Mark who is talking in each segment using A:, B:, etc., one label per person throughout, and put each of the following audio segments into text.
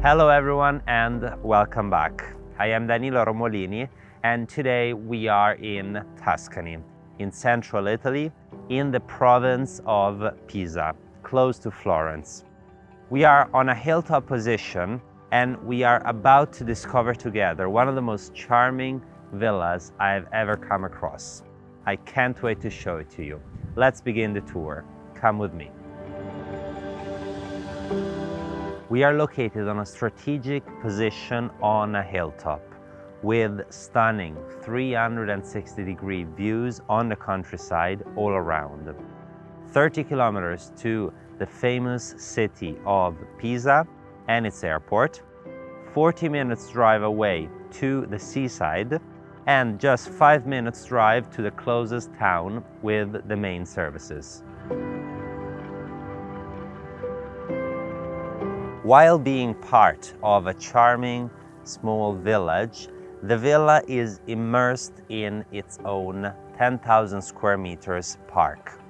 A: Hello everyone and welcome back. I am Danilo Romolini and today we are in Tuscany, in central Italy, in the province of Pisa, close to Florence. We are on a hilltop position and we are about to discover together one of the most charming villas I've ever come across. I can't wait to show it to you. Let's begin the tour. Come with me. We are located on a strategic position on a hilltop with stunning 360-degree views on the countryside all around. 30 kilometers to the famous city of Pisa and its airport, 40 minutes drive away to the seaside, and just 5 minutes drive to the closest town with the main services. While being part of a charming small village, the villa is immersed in its own 10,000 square meters park.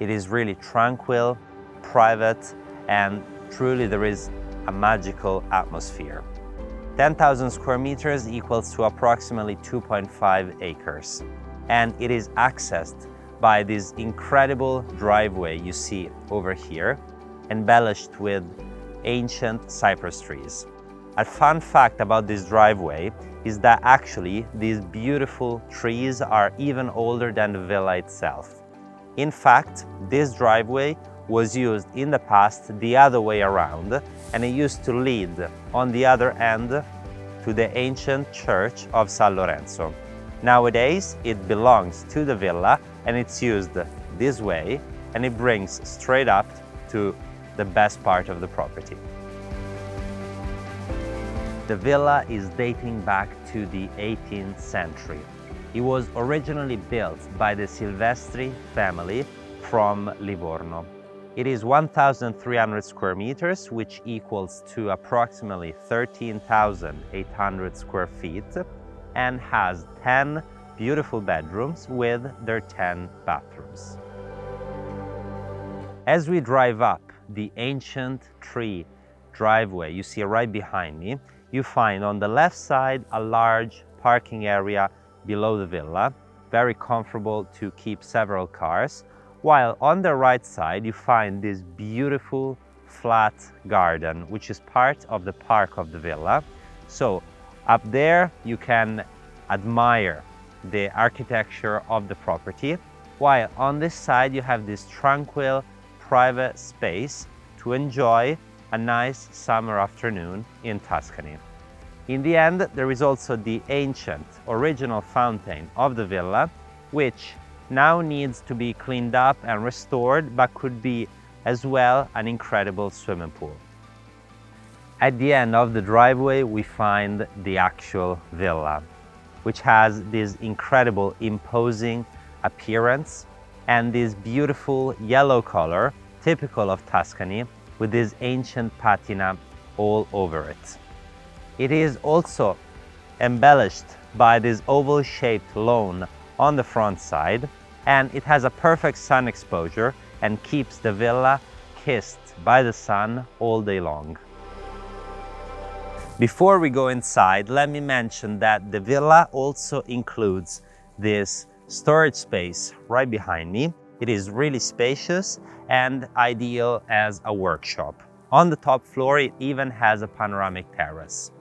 A: It is really tranquil, private, and truly there is a magical atmosphere. 10,000 square meters equals to approximately 2.5 acres. And it is accessed by this incredible driveway you see over here, embellished with ancient cypress trees. A fun fact about this driveway is that actually these beautiful trees are even older than the villa itself. In fact, this driveway was used in the past the other way around, and it used to lead on the other end to the ancient church of San Lorenzo. Nowadays, it belongs to the villa and it's used this way, and it brings straight up to the best part of the property. The villa is dating back to the 18th century. It was originally built by the Silvestri family from Livorno. It is 1,300 square meters, which equals to approximately 13,800 square feet, and has 10 beautiful bedrooms with their 10 bathrooms. As we drive up the ancient tree driveway you see right behind me, you find on the left side a large parking area below the villa, very comfortable to keep several cars, while on the right side you find this beautiful flat garden, which is part of the park of the villa. So up there you can admire the architecture of the property, while on this side you have this tranquil private space to enjoy a nice summer afternoon in Tuscany. In the end, there is also the ancient original fountain of the villa, which now needs to be cleaned up and restored, but could be as well an incredible swimming pool. At the end of the driveway, we find the actual villa, which has this incredible imposing appearance and this beautiful yellow color, typical of Tuscany, with this ancient patina all over it. It is also embellished by this oval-shaped lawn on the front side, and it has a perfect sun exposure and keeps the villa kissed by the sun all day long. Before we go inside, let me mention that the villa also includes this storage space right behind me. It is really spacious and ideal as a workshop. On the top floor, it even has a panoramic terrace.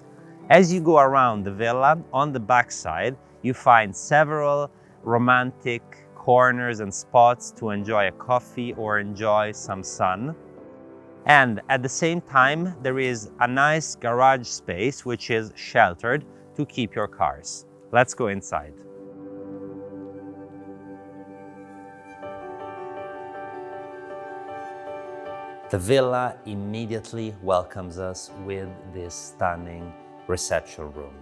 A: As you go around the villa, on the backside, you find several romantic corners and spots to enjoy a coffee or enjoy some sun. And at the same time, there is a nice garage space which is sheltered to keep your cars. Let's go inside. The villa immediately welcomes us with this stunning reception room.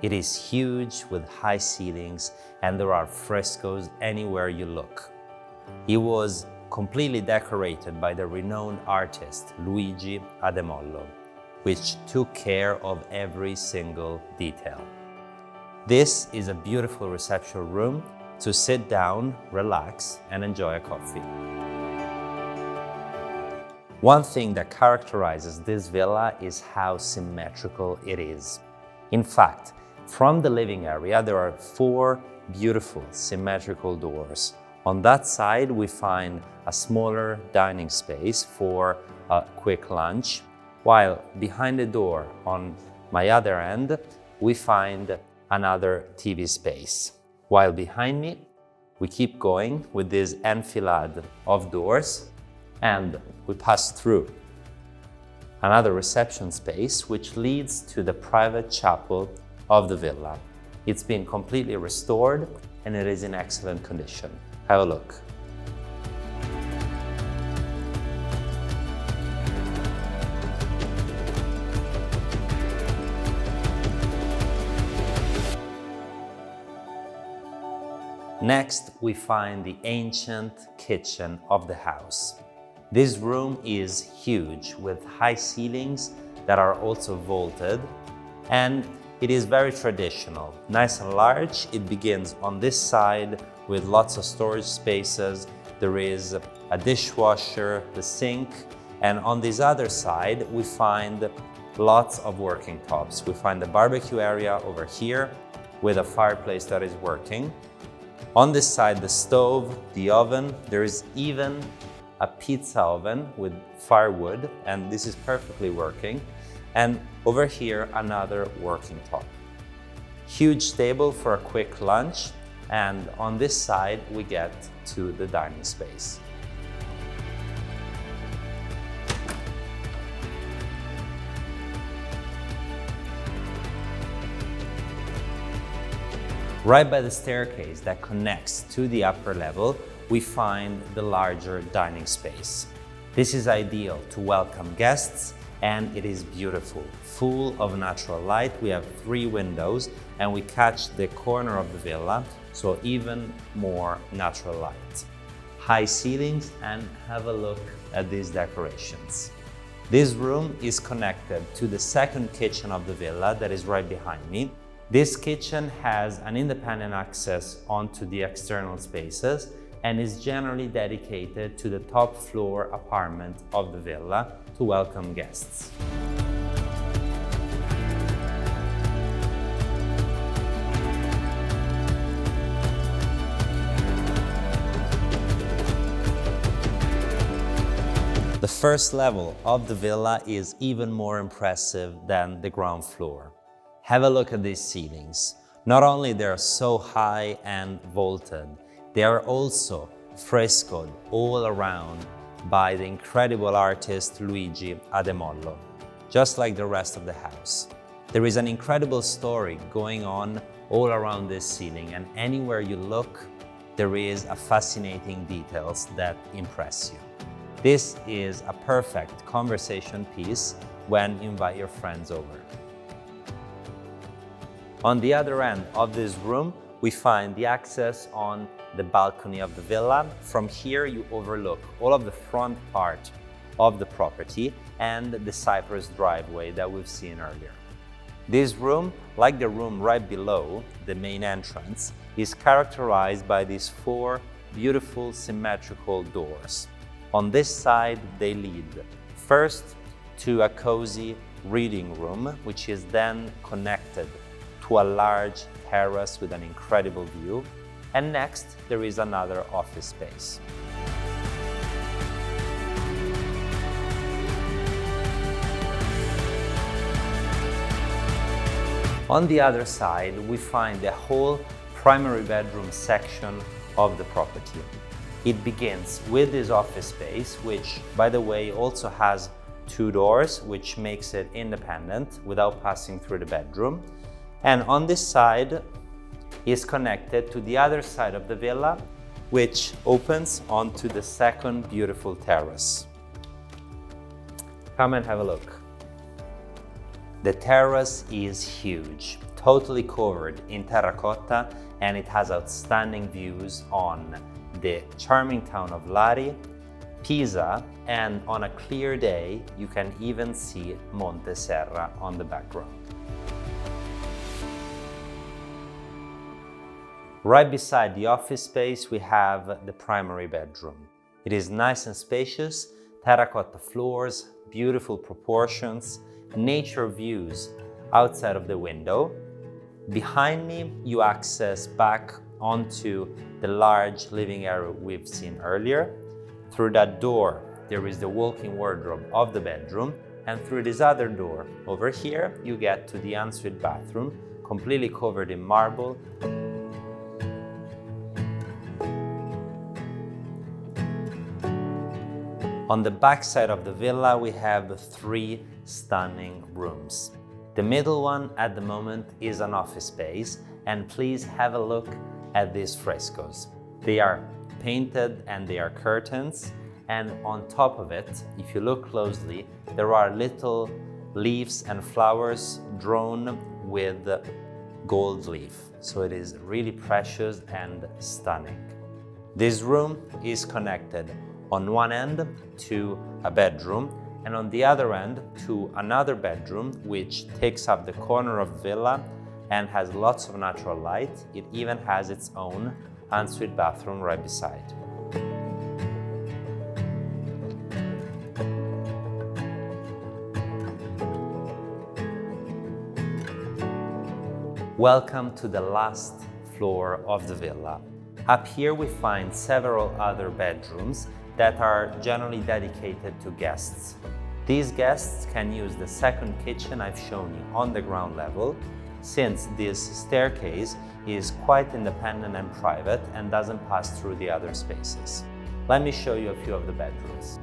A: It is huge with high ceilings and there are frescoes anywhere you look. It was completely decorated by the renowned artist Luigi Ademollo, which took care of every single detail. This is a beautiful reception room to sit down, relax, and enjoy a coffee. One thing that characterizes this villa is how symmetrical it is. In fact, from the living area, there are 4 beautiful symmetrical doors. On that side, we find a smaller dining space for a quick lunch, while behind the door on my other end, we find another TV space. While behind me, we keep going with this enfilade of doors, and we pass through another reception space which leads to the private chapel of the villa. It's been completely restored and it is in excellent condition. Have a look. Next, we find the ancient kitchen of the house. This room is huge with high ceilings that are also vaulted, and it is very traditional, nice and large. It begins on this side with lots of storage spaces. There is a dishwasher, the sink, and on this other side we find lots of working tops. We find the barbecue area over here with a fireplace that is working. On this side, the stove, the oven. There is even a pizza oven with firewood, and this is perfectly working. And over here, another working top. Huge table for a quick lunch, and on this side, we get to the dining space. Right by the staircase that connects to the upper level, we find the larger dining space. This is ideal to welcome guests, and it is beautiful, full of natural light. We have 3 windows and we catch the corner of the villa, so even more natural light. High ceilings, and have a look at these decorations. This room is connected to the second kitchen of the villa that is right behind me. This kitchen has an independent access onto the external spaces and is generally dedicated to the top floor apartment of the villa to welcome guests. The first level of the villa is even more impressive than the ground floor. Have a look at these ceilings. Not only they are so high and vaulted, they are also frescoed all around by the incredible artist Luigi Ademollo, just like the rest of the house. There is an incredible story going on all around this ceiling, and anywhere you look, there is a fascinating details that impress you. This is a perfect conversation piece when you invite your friends over. On the other end of this room, we find the access on the balcony of the villa. From here, you overlook all of the front part of the property and the cypress driveway that we've seen earlier. This room, like the room right below the main entrance, is characterized by these 4 beautiful symmetrical doors. On this side, they lead first to a cozy reading room, which is then connected to a large terrace with an incredible view. And next, there is another office space. On the other side, we find the whole primary bedroom section of the property. It begins with this office space, which, by the way, also has 2 doors, which makes it independent without passing through the bedroom. And on this side is connected to the other side of the villa, which opens onto the second beautiful terrace. Come and have a look. The terrace is huge, totally covered in terracotta, and it has outstanding views on the charming town of Lari, Pisa, and on a clear day, you can even see Monte Serra on the background. Right beside the office space, we have the primary bedroom. It is nice and spacious. Terracotta floors, beautiful proportions, nature views outside of the window. Behind me, you access back onto the large living area we've seen earlier. Through that door, there is the walk-in wardrobe of the bedroom, and through this other door over here, you get to the ensuite bathroom, completely covered in marble. On the back side of the villa, we have 3 stunning rooms. The middle one at the moment is an office space, and please have a look at these frescoes. They are painted and they are curtains, and on top of it, if you look closely, there are little leaves and flowers drawn with gold leaf. So it is really precious and stunning. This room is connected on one end to a bedroom, and on the other end to another bedroom which takes up the corner of the villa and has lots of natural light. It even has its own ensuite bathroom right beside. Welcome to the last floor of the villa. Up here we find several other bedrooms that are generally dedicated to guests. These guests can use the second kitchen I've shown you on the ground level, since this staircase is quite independent and private and doesn't pass through the other spaces. Let me show you a few of the bedrooms.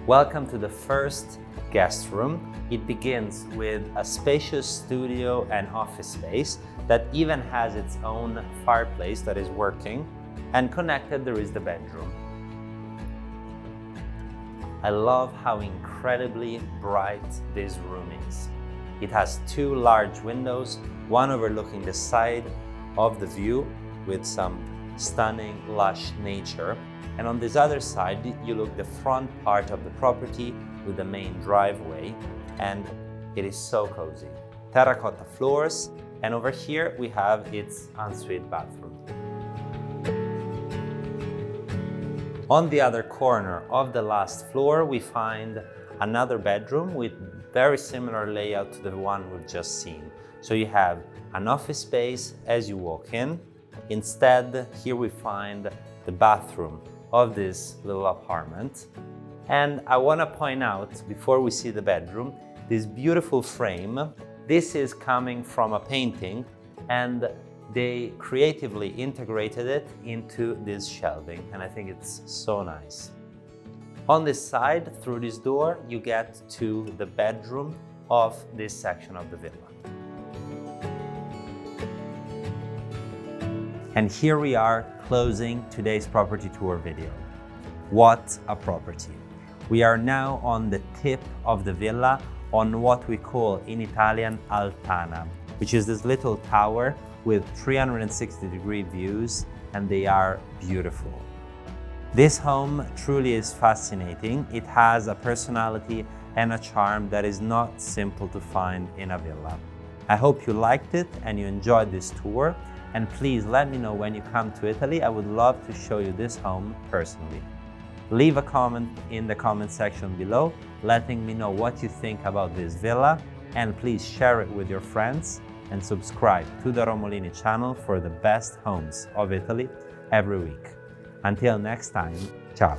A: Welcome to the first guest room. It begins with a spacious studio and office space that even has its own fireplace that is working, and connected there is the bedroom. I love how incredibly bright this room is. It has 2 large windows, one overlooking the side of the view with some stunning, lush nature. And on this other side, you look the front part of the property with the main driveway, and it is so cozy. Terracotta floors, and over here we have its ensuite bathroom. On the other corner of the last floor, we find another bedroom with very similar layout to the one we've just seen. So you have an office space as you walk in. Instead, here we find the bathroom of this little apartment. And I want to point out, before we see the bedroom, this beautiful frame. This is coming from a painting, and they creatively integrated it into this shelving, and I think it's so nice. On this side, through this door, you get to the bedroom of this section of the villa. And here we are closing today's property tour video. What a property! We are now on the tip of the villa on what we call in Italian altana, which is this little tower with 360-degree views, and they are beautiful. This home truly is fascinating. It has a personality and a charm that is not simple to find in a villa. I hope you liked it and you enjoyed this tour, and please let me know when you come to Italy. I would love to show you this home personally. Leave a comment in the comment section below, letting me know what you think about this villa, and please share it with your friends and subscribe to the Romolini channel for the best homes of Italy every week. Until next time, ciao!